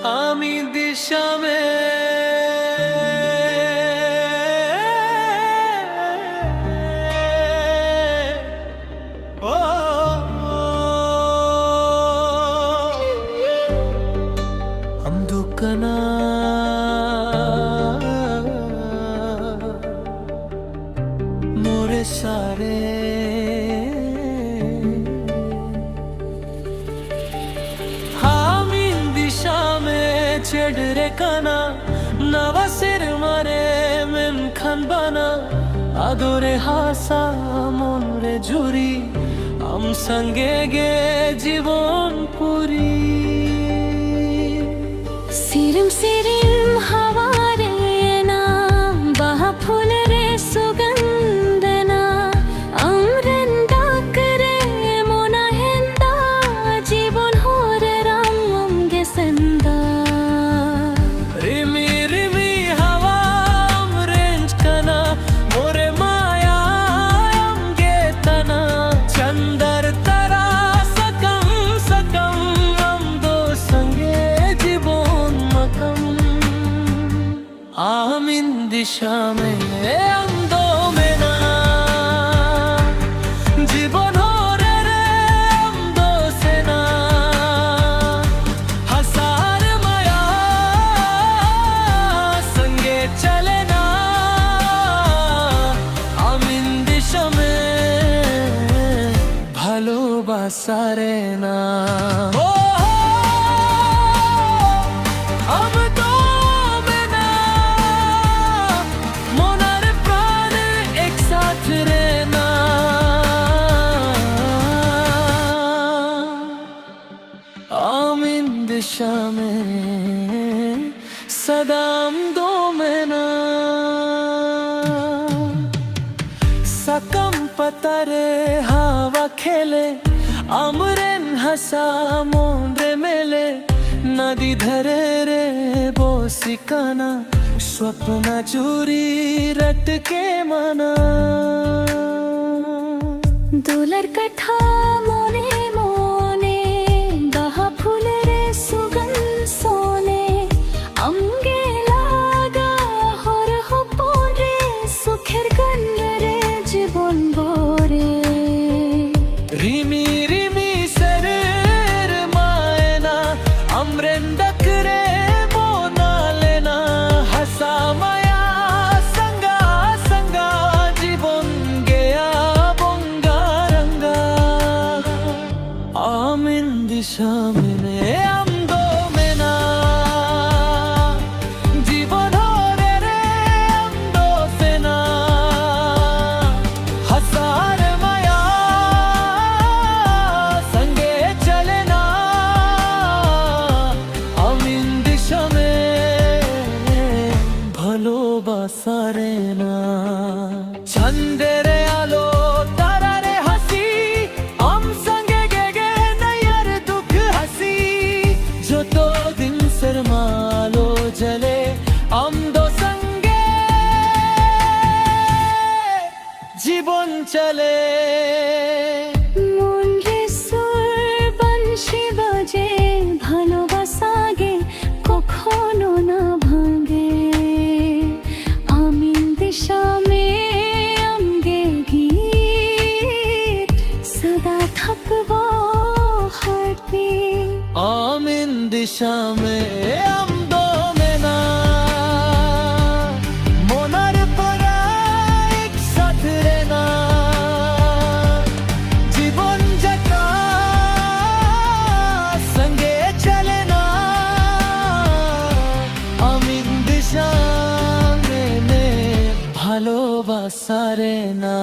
আমি দিশা মে ও అందుకనా मोरे सारे చెడరే కనా నవసిర్ మరే మెన్ খান বানা আদরে হাসা মনরে ঝুরি আম সঙ্গে গে জীবন পুরি সিরিম সিরিম হাওয়ারে না বাহা ফুলরে সুগন্ধনা আমরেন ডাকরে মোনা হেন্দা জীবন হোরে রাম আমগে সন্দা आमिन दिशा में अंधो में ना जीवन हो रे अंधो से ना हजार माया संगे चले ना आमिन दिशा में भालोबासा रे ना आमिन दिशा में सदाम दो में ना सकम पतरे हवा खेले अमरेन हसा मोंरे मेले नदी धरे रे बोसिकाना स्वप्न चूरी रट के मना दुलर कथा मोने मोने बाहा फुलरे सुगंध सोने अम्गे लागा हर हो पोरे सुखेर गन्नरे जीवन बोरे रिमी रिमी सरेर मायना अमरेन डकरे मोना लेना हसा माया संगा संगा जीवन गया बोंगा रंगा आमिन दिशा में अंधो में ना जीवन हो रे अंधो से ना हजार माया संगे चले ना आमिन दिशा में ভালোবাসা রে না চন্দ্রে আলো তারারে হাসি আম সঙ্গে গে গে নয়ার দুঃখ হাসি যত দিন শর্মালো জলে আম দো সঙ্গে জীবন চলে মনরে সুর বংশী বাজে ভালোবাসা গে কখনো না ভাঙে আমিন দিশা মে আমগে গীত সদা থাকবো হার্টবিট आमिन दिशा में अंधो में ना मोनार परा एक साथ रहना जीवन जता संगे चले ना आमिन दिशा में भालोबासा रे ना